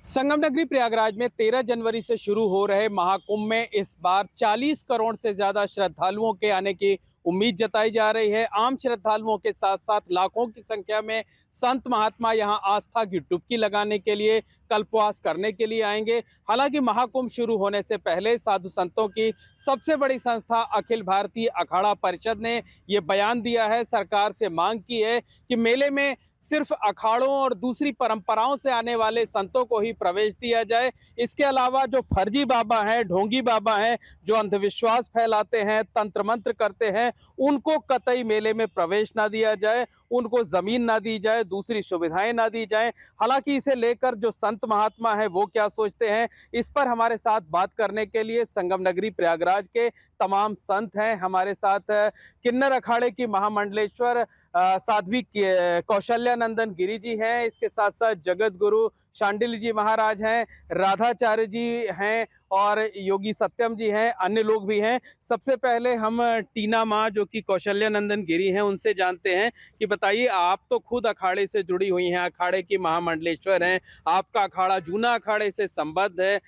संगम नगरी प्रयागराज में 13 जनवरी से शुरू हो रहे महाकुंभ में इस बार 40 करोड़ से ज्यादा श्रद्धालुओं के आने की उम्मीद जताई जा रही है। आम श्रद्धालुओं के साथ साथ लाखों की संख्या में संत महात्मा यहां आस्था की डुबकी लगाने के लिए, कल्पवास करने के लिए आएंगे। हालांकि महाकुंभ शुरू होने से पहले साधु संतों की सबसे बड़ी संस्था अखिल भारतीय अखाड़ा परिषद ने ये बयान दिया है, सरकार से मांग की है कि मेले में सिर्फ अखाड़ों और दूसरी परंपराओं से आने वाले संतों को ही प्रवेश दिया जाए। इसके अलावा जो फर्जी बाबा हैं, ढोंगी बाबा हैं, जो अंधविश्वास फैलाते हैं, तंत्र मंत्र करते हैं, उनको कतई मेले में प्रवेश ना दिया जाए, उनको जमीन ना दी जाए, दूसरी सुविधाएं ना दी जाए। हालांकि इसे लेकर जो संत महात्मा है वो क्या सोचते हैं, इस पर हमारे साथ बात करने के लिए संगम नगरी प्रयागराज के तमाम संत हैं। हमारे साथ किन्नर अखाड़े की महामंडलेश्वर साध्वी कौशल्यानंदन गिरी जी हैं। इसके साथ साथ जगत गुरु शांडिल जी महाराज हैं, राधाचार्य जी हैं और योगी सत्यम जी हैं, अन्य लोग भी हैं। सबसे पहले हम टीना माँ जो कि कौशल्यानंदन गिरी हैं उनसे जानते हैं कि बताइए, आप तो खुद अखाड़े से जुड़ी हुई हैं, अखाड़े की महामंडलेश्वर हैं, आपका अखाड़ा जूना अखाड़े से संबद्ध है।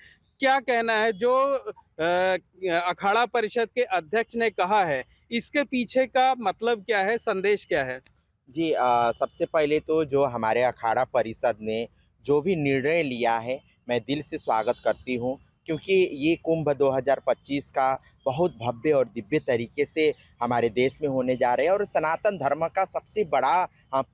क्या कहना है जो अखाड़ा परिषद के अध्यक्ष ने कहा है, इसके पीछे का मतलब क्या है, संदेश क्या है? जी सबसे पहले तो जो हमारे अखाड़ा परिषद ने जो भी निर्णय लिया है, मैं दिल से स्वागत करती हूँ, क्योंकि ये कुंभ 2025 का बहुत भव्य और दिव्य तरीके से हमारे देश में होने जा रहे हैं और सनातन धर्म का सबसे बड़ा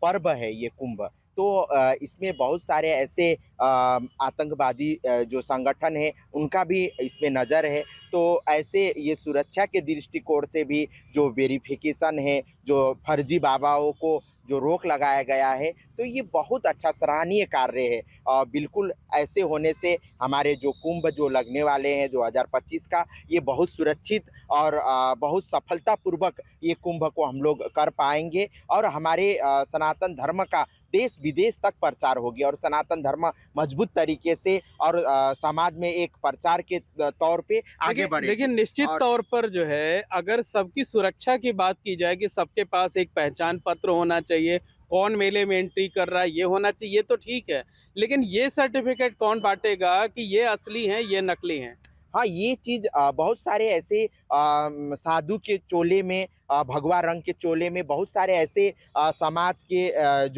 पर्व है ये कुंभ। तो इसमें बहुत सारे ऐसे आतंकवादी जो संगठन है उनका भी इसमें नज़र है। तो ऐसे ये सुरक्षा के दृष्टिकोण से भी जो वेरिफिकेशन है, जो फर्जी बाबाओं को जो रोक लगाया गया है, तो ये बहुत अच्छा सराहनीय कार्य है। बिल्कुल ऐसे होने से हमारे जो कुंभ जो लगने वाले हैं 2025 का, ये बहुत सुरक्षित और बहुत सफलतापूर्वक ये कुंभ को हम लोग कर पाएंगे और हमारे सनातन धर्म का देश विदेश तक प्रचार होगी और सनातन धर्म मजबूत तरीके से और समाज में एक प्रचार के तौर पे आगे बढ़ेगी। लेकिन निश्चित और तौर पर जो है, अगर सबकी सुरक्षा की बात की जाए कि सबके पास एक पहचान पत्र होना चाहिए, कौन मेले में एंट्री कर रहा है ये होना चाहिए, ये तो ठीक है, लेकिन ये सर्टिफिकेट कौन बांटेगा कि ये असली हैं ये नकली हैं? हाँ, ये चीज़ बहुत सारे ऐसे साधु के चोले में, भगवा रंग के चोले में बहुत सारे ऐसे समाज के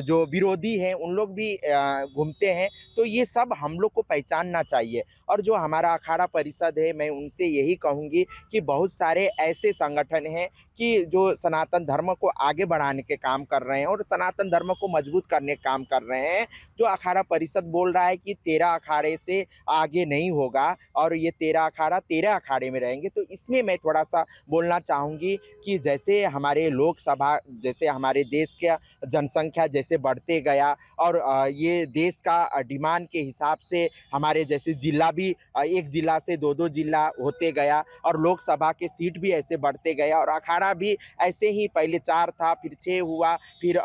जो विरोधी हैं उन लोग भी घूमते हैं। तो ये सब हम लोग को पहचानना चाहिए और जो हमारा अखाड़ा परिषद है, मैं उनसे यही कहूँगी कि बहुत सारे ऐसे संगठन हैं कि जो सनातन धर्म को आगे बढ़ाने के काम कर रहे हैं और सनातन धर्म को मजबूत करने का काम कर रहे हैं। जो अखाड़ा परिषद बोल रहा है कि 13 अखाड़े से आगे नहीं होगा और ये 13 अखाड़ा 13 अखाड़े में रहेंगे, तो इसमें मैं थोड़ा-सा बोलना चाहूँगी कि जैसे हमारे लोकसभा, जैसे हमारे देश का जनसंख्या जैसे बढ़ते गया और ये देश का डिमांड के हिसाब से हमारे जैसे जिला भी एक जिला से 2-2 जिला होते गया और लोकसभा के सीट भी ऐसे बढ़ते गया और अखाड़ा भी ऐसे ही पहले 4 था, फिर 6 हुआ, फिर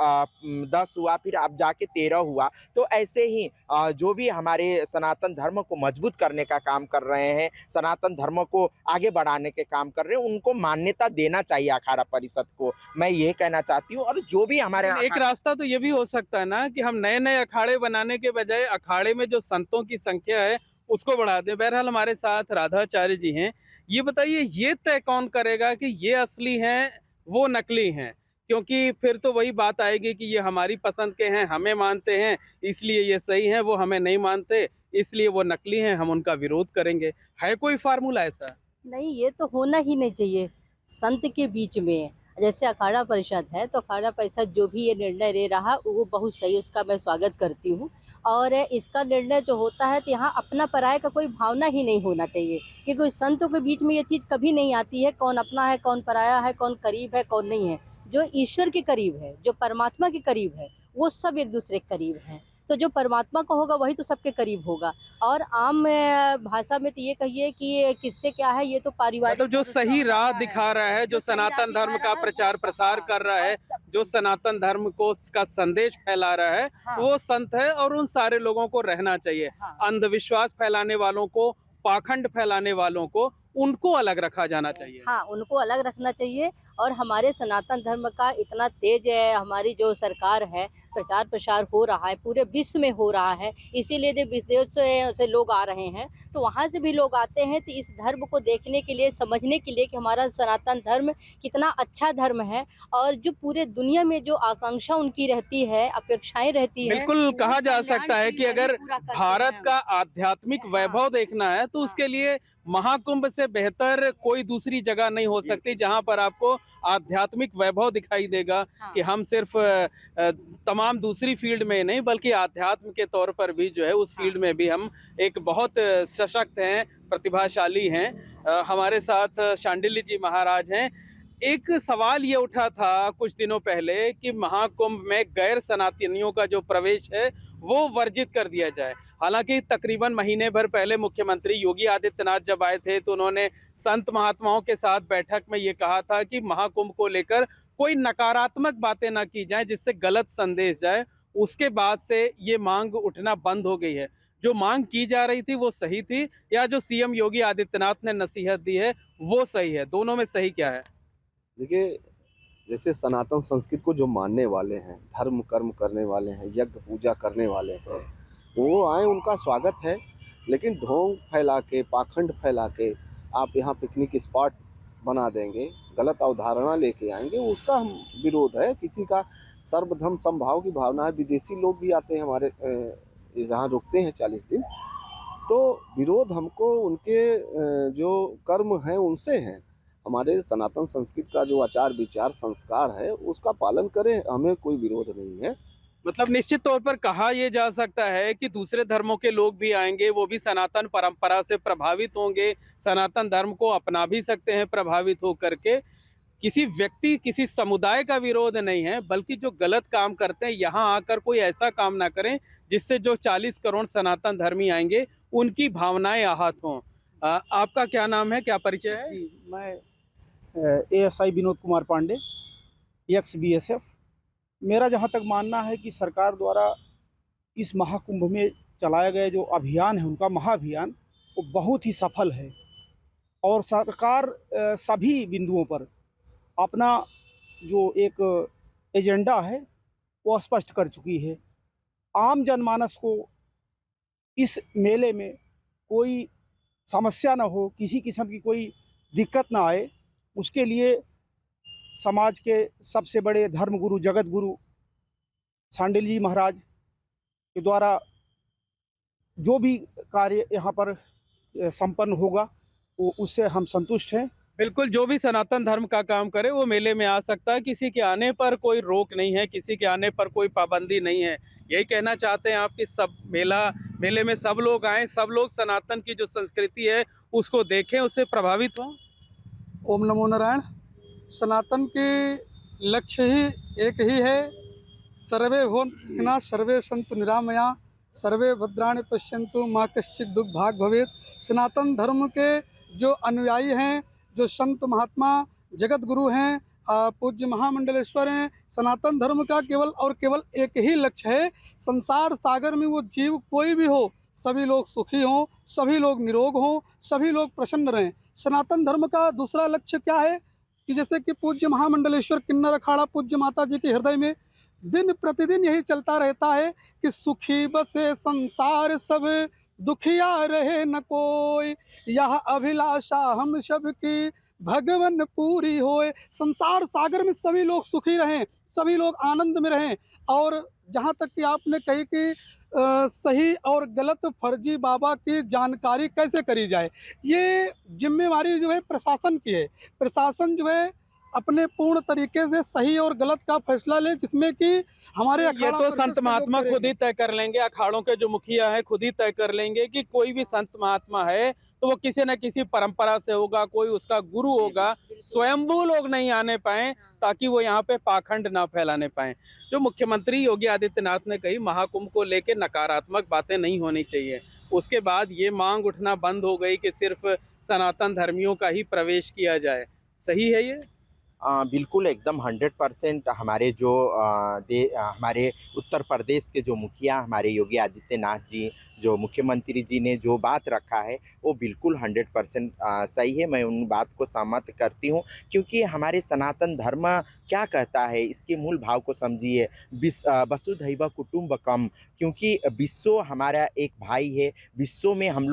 10 हुआ, फिर अब जाके 13 हुआ। तो ऐसे ही जो भी हमारे सनातन धर्म को मजबूत करने का काम कर रहे हैं, सनातन धर्म को आगे बढ़ाने के काम कर रहे हैं, उनको मान्यता देना चाहिए अखाड़ा परिषद को, मैं ये कहना चाहती हूँ। और जो भी हमारे एक रास्ता तो ये भी हो सकता है ना कि हम नए नए अखाड़े बनाने के बजाय अखाड़े में जो संतों की संख्या है उसको बढ़ा दें। बहरहाल हमारे साथ राधाचार्य जी हैं। ये बताइए, ये तय कौन करेगा कि ये असली हैं वो नकली हैं? क्योंकि फिर तो वही बात आएगी कि ये हमारी पसंद के हैं, हमें मानते हैं इसलिए ये सही हैं, वो हमें नहीं मानते इसलिए वो नकली हैं, हम उनका विरोध करेंगे। है कोई फार्मूला ऐसा? नहीं, ये तो होना ही नहीं चाहिए। संत के बीच में जैसे अखाड़ा परिषद है, तो अखाड़ा परिषद जो भी ये निर्णय ले रहा वो बहुत सही, उसका मैं स्वागत करती हूँ। और इसका निर्णय जो होता है तो यहाँ अपना पराया का कोई भावना ही नहीं होना चाहिए, क्योंकि संतों के बीच में ये चीज़ कभी नहीं आती है कौन अपना है, कौन पराया है, कौन करीब है, कौन नहीं है। जो ईश्वर के करीब है, जो परमात्मा के करीब है, वो सब एक दूसरे के करीब हैं। तो जो परमात्मा को होगा वही तो सबके करीब होगा। और आम भाषा में तो ये कहिए कि किससे क्या है, ये तो पारिवारिक मतलब जो और उसका सही हो राह रहा है। दिखा रहा है, जो जो सही राह सनातन धर्म दिखा का रहा है प्रचार वो, प्रसार हाँ, कर रहा और है, सब जो सनातन धर्म को का संदेश फैला रहा है, हाँ, वो संत है और उन सारे लोगों को रहना चाहिए। हाँ, अंधविश्वास फैलाने वालों को, पाखंड फैलाने वालों को, उनको अलग रखा जाना चाहिए। हाँ, उनको अलग रखना चाहिए। और हमारे सनातन धर्म का इतना तेज है, हमारी जो सरकार है, प्रचार प्रसार हो रहा है, पूरे विश्व में हो रहा है, इसीलिए जो विदेश से लोग आ रहे हैं, तो वहाँ से भी लोग आते हैं तो इस धर्म को देखने के लिए, समझने के लिए कि हमारा सनातन धर्म कितना अच्छा धर्म है। और जो पूरे दुनिया में जो आकांक्षा उनकी रहती है, अपेक्षाएं रहती हैं, बिल्कुल वो कहा जा कल्याण सकता है की कि वही अगर पूरा करते भारत हैं। का आध्यात्मिक हाँ, वैभव देखना है तो हाँ। उसके लिए महाकुंभ से बेहतर कोई दूसरी जगह नहीं हो सकती जहां पर आपको आध्यात्मिक वैभव दिखाई देगा हाँ। कि हम सिर्फ तमाम दूसरी फील्ड में नहीं बल्कि आध्यात्म के तौर पर भी जो है उस फील्ड में भी हम एक बहुत सशक्त हैं, प्रतिभाशाली हैं। हमारे साथ शांडिल्य जी महाराज हैं। एक सवाल ये उठा था कुछ दिनों पहले कि महाकुंभ में गैर सनातनियों का जो प्रवेश है वो वर्जित कर दिया जाए। हालांकि तकरीबन महीने भर पहले मुख्यमंत्री योगी आदित्यनाथ जब आए थे तो उन्होंने संत महात्माओं के साथ बैठक में ये कहा था कि महाकुंभ को लेकर कोई नकारात्मक बातें ना की जाए जिससे गलत संदेश जाए। उसके बाद से ये मांग उठना बंद हो गई है। जो मांग की जा रही थी वो सही थी या जो सीएम योगी आदित्यनाथ ने नसीहत दी है वो सही है? दोनों में सही क्या है? देखिए, जैसे सनातन संस्कृति को जो मानने वाले हैं, धर्म कर्म करने वाले हैं, यज्ञ पूजा करने वाले हैं, वो आए, उनका स्वागत है। लेकिन ढोंग फैला के, पाखंड फैला के आप यहाँ पिकनिक स्पॉट बना देंगे, गलत अवधारणा लेके आएंगे, उसका हम विरोध है। किसी का सर्वधर्म समभाव की भावना है। विदेशी लोग भी आते हैं हमारे यहाँ, रुकते हैं 40 दिन। तो विरोध हमको उनके जो कर्म हैं उनसे हैं। हमारे सनातन संस्कृति का जो आचार विचार संस्कार है उसका पालन करें, हमें कोई विरोध नहीं है। मतलब निश्चित तौर पर कहा यह जा सकता है कि दूसरे धर्मों के लोग भी आएंगे, वो भी सनातन परंपरा से प्रभावित होंगे, सनातन धर्म को अपना भी सकते हैं प्रभावित होकर के। किसी व्यक्ति किसी समुदाय का विरोध नहीं है बल्कि जो गलत काम करते हैं यहाँ आकर कोई ऐसा काम ना करें जिससे जो 40 करोड़ सनातन धर्मी आएंगे उनकी भावनाएं आहत हों। आपका क्या नाम है, क्या परिचय है? जी, मैं ASI Vinod Kumar Pande, ex BSF. मेरा जहाँ तक मानना है कि सरकार द्वारा इस महाकुंभ में चलाया गया जो अभियान है, उनका महाअभियान, वो बहुत ही सफल है। और सरकार सभी बिंदुओं पर अपना जो एक एजेंडा है वो स्पष्ट कर चुकी है। आम जनमानस को इस मेले में कोई समस्या ना हो, किसी किस्म की कोई दिक्कत ना आए, उसके लिए समाज के सबसे बड़े धर्मगुरु, जगत गुरु शांडिल्य जी महाराज के द्वारा जो भी कार्य यहाँ पर संपन्न होगा वो उससे हम संतुष्ट हैं। बिल्कुल, जो भी सनातन धर्म का काम करे वो मेले में आ सकता है, किसी के आने पर कोई रोक नहीं है, किसी के आने पर कोई पाबंदी नहीं है। यही कहना चाहते हैं आप कि सब मेले में सब लोग आएं, सब लोग सनातन की जो संस्कृति है उसको देखें, उससे प्रभावित हों। ओम नमो नारायण। सनातन के लक्ष्य ही एक ही है, सर्वे भवन्तु सुखिनः, सर्वे सन्तु निरामया, सर्वे भद्राणि पश्यन्तु मा कश्चित् दुःख भाग् भवेत्। सनातन धर्म के जो अनुयायी हैं, जो संत महात्मा जगत गुरु हैं, पूज्य महामंडलेश्वर हैं, सनातन धर्म का केवल और केवल एक ही लक्ष्य है, संसार सागर में वो जीव कोई भी हो, सभी लोग सुखी हों, सभी लोग निरोग हों, सभी लोग प्रसन्न रहें। सनातन धर्म का दूसरा लक्ष्य क्या है कि जैसे कि पूज्य महामंडलेश्वर किन्नर अखाड़ा पूज्य माता जी के हृदय में दिन प्रतिदिन यही चलता रहता है कि सुखी बसे संसार सब, दुखिया रहे न कोई, यह अभिलाषा हम सब की भगवन पूरी होए। संसार सागर में सभी लोग सुखी रहें, सभी लोग आनंद में रहें। और जहाँ तक कि आपने कही कि सही और गलत फर्जी बाबा की जानकारी कैसे करी जाए, ये जिम्मेवारी जो है प्रशासन की है। प्रशासन जो है अपने पूर्ण तरीके से सही और गलत का फैसला ले, जिसमें कि हमारे ये अखाड़ा तो परिषद संत महात्मा सहयोग खुद ही तय कर लेंगे, अखाड़ों के जो मुखिया है खुद ही तय कर लेंगे कि कोई भी संत महात्मा है तो वो किसी न किसी परंपरा से होगा, कोई उसका गुरु होगा। स्वयंभू लोग नहीं आने पाए ताकि वो यहाँ पे पाखंड ना फैलाने पाए। जो मुख्यमंत्री योगी आदित्यनाथ ने कही महाकुंभ को लेकर नकारात्मक बातें नहीं होनी चाहिए, उसके बाद ये मांग उठना बंद हो गई कि सिर्फ सनातन धर्मियों का ही प्रवेश किया जाए। सही है ये? बिल्कुल एकदम 100% हमारे जो हमारे उत्तर प्रदेश के जो मुखिया हमारे योगी आदित्यनाथ जी, जो मुख्यमंत्री जी ने जो बात रखा है वो बिल्कुल 100% सही है। मैं उन बात को सहमत करती हूँ, क्योंकि हमारे सनातन धर्म क्या कहता है, इसके मूल भाव को समझिए। वसुधैव कुटुम्बकम, क्योंकि विश्व हमारा एक भाई है। विश्व में हम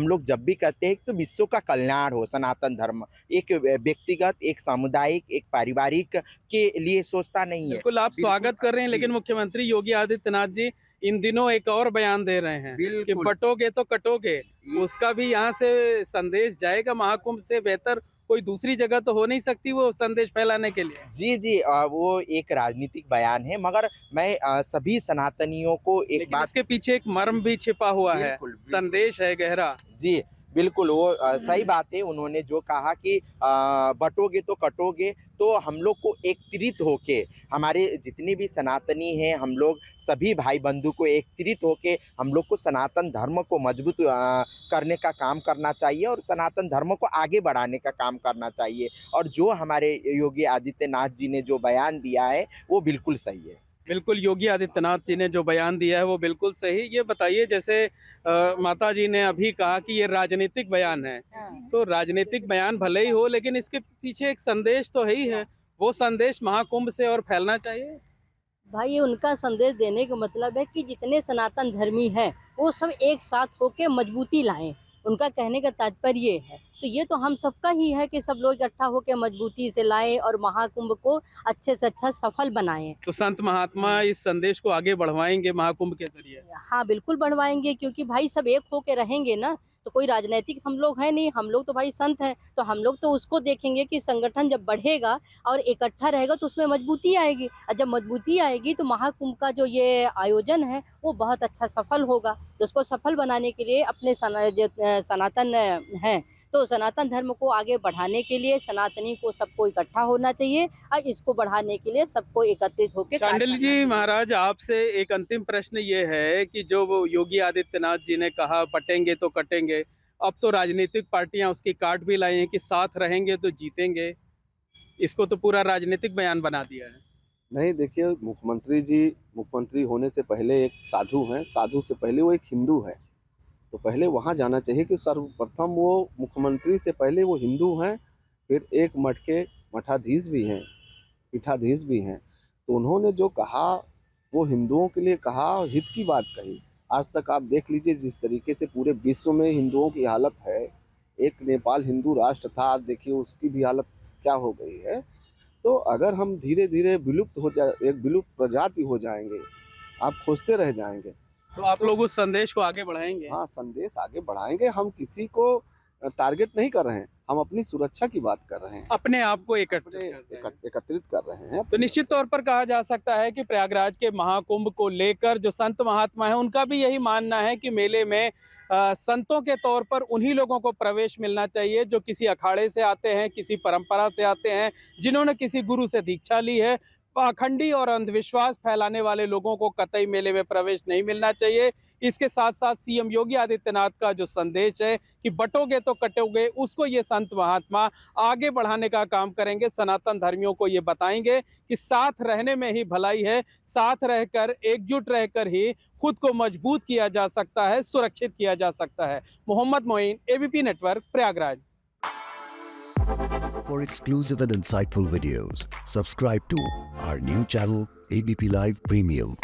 लोग जब भी कहते हैं तो विश्व का कल्याण हो। सनातन धर्म एक व्यक्तिगत, एक सामुदायिक, एक पारिवारिक के लिए सोचता नहीं है। बिल्कुल आप स्वागत कर रहे हैं, जी। लेकिन मुख्यमंत्री योगी आदित्यनाथ जी इन दिनों एक और बयान दे रहे हैं कि बिल्कुल। बटोगे तो कटोगे। उसका भी यहाँ से संदेश जाएगा। महाकुंभ से बेहतर कोई दूसरी जगह तो हो नहीं सकती वो संदेश फैलाने के लिए। जी, जी। वो एक राजनीतिक बयान है, मगर मैं सभी सनातनियों को एक लेकिन बात। इसके पीछे एक मर्म भी छिपा हुआ है, बिल्कुल, बिल्कुल। संदेश है गहरा। जी, बिल्कुल वो सही बात है। उन्होंने जो कहा कि बटोगे तो कटोगे, तो हम लोग को एकत्रित होके, हमारे जितने भी सनातनी हैं, हम लोग सभी भाई बंधु को एकत्रित होके हम लोग को सनातन धर्म को मजबूत करने का काम करना चाहिए और सनातन धर्म को आगे बढ़ाने का काम करना चाहिए। और जो हमारे योगी आदित्यनाथ जी ने जो बयान दिया है वो बिल्कुल सही है। बिल्कुल, योगी आदित्यनाथ जी ने जो बयान दिया है वो बिल्कुल सही। ये बताइए, जैसे माता जी ने अभी कहा कि ये राजनीतिक बयान है, तो राजनीतिक बयान भले ही हो, लेकिन इसके पीछे एक संदेश तो है ही है। वो संदेश महाकुंभ से और फैलना चाहिए। भाई ये उनका संदेश देने का मतलब है कि जितने सनातन धर्मी हैं वो सब एक साथ होके मजबूती लाएं। उनका कहने का तात्पर्य ये है। तो ये तो हम सबका ही है कि सब लोग इकट्ठा होके मजबूती से लाएं और महाकुंभ को अच्छे से अच्छा सफल बनाएं। तो संत महात्मा इस संदेश को आगे बढ़वाएंगे महाकुंभ के जरिए। हाँ बिल्कुल बढ़वाएंगे, क्योंकि भाई सब एक होके रहेंगे ना। तो कोई राजनीतिक हम लोग हैं नहीं, हम लोग तो भाई संत हैं। तो हम लोग तो उसको देखेंगे कि संगठन जब बढ़ेगा और इकट्ठा रहेगा तो उसमें मजबूती आएगी, और जब मजबूती आएगी तो महाकुंभ का जो ये आयोजन है वो बहुत अच्छा सफल होगा। तो उसको सफल बनाने के लिए अपने सनातन हैं, तो सनातन धर्म को आगे बढ़ाने के लिए सनातनी को सबको इकट्ठा होना चाहिए और इसको बढ़ाने के लिए सबको एकत्रित होकर शांडिल जी महाराज, आपसे एक अंतिम प्रश्न ये है कि जो वो योगी आदित्यनाथ जी ने कहा बटेंगे तो कटेंगे, अब तो राजनीतिक पार्टियां उसकी काट भी लाई हैं कि साथ रहेंगे तो जीतेंगे। इसको तो पूरा राजनीतिक बयान बना दिया है। नहीं, देखिए, मुख्यमंत्री जी मुख्यमंत्री होने से पहले एक साधु हैं, साधु से पहले वो एक हिंदू है। तो पहले वहाँ जाना चाहिए कि सर्वप्रथम वो मुख्यमंत्री से पहले वो हिंदू हैं, फिर एक मठ के मठाधीश भी हैं, पीठाधीश भी हैं। तो उन्होंने जो कहा वो हिंदुओं के लिए कहा, हित की बात कही। आज तक आप देख लीजिए जिस तरीके से पूरे विश्व में हिंदुओं की हालत है। एक नेपाल हिंदू राष्ट्र था, आप देखिए उसकी भी हालत क्या हो गई है। तो अगर हम धीरे धीरे विलुप्त हो जाए, एक विलुप्त प्रजाति हो जाएंगे, आप खोजते रह जाएंगे। तो आप लोग उस संदेश को आगे बढ़ाएंगे। हाँ, संदेश आगे बढ़ाएंगे। हम किसी को टारगेट नहीं कर रहे हैं, हम अपनी सुरक्षा की बात कर रहे हैं, अपने आप को एकत्रित अपने कर रहे हैं। एकत्रित कर रहे हैं। तो निश्चित तौर पर कहा जा सकता है कि प्रयागराज के महाकुंभ को लेकर जो संत महात्मा हैं उनका भी यही मानना है कि मेले में संतों के तौर पर उन्हीं लोगों को प्रवेश मिलना चाहिए जो किसी अखाड़े से आते हैं, किसी परंपरा से आते हैं, जिन्होंने किसी गुरु से दीक्षा ली है। पाखंडी और अंधविश्वास फैलाने वाले लोगों को कतई मेले में प्रवेश नहीं मिलना चाहिए। इसके साथ साथ सीएम योगी आदित्यनाथ का जो संदेश है कि बटोगे तो कटोगे, उसको ये संत महात्मा आगे बढ़ाने का काम करेंगे। सनातन धर्मियों को ये बताएंगे कि साथ रहने में ही भलाई है, साथ रहकर एकजुट रहकर ही खुद को मजबूत किया जा सकता है, सुरक्षित किया जा सकता है। Mohammed Moin, ABP network, Prayagraj. For exclusive and insightful videos, subscribe to our new channel ABP Live Premium.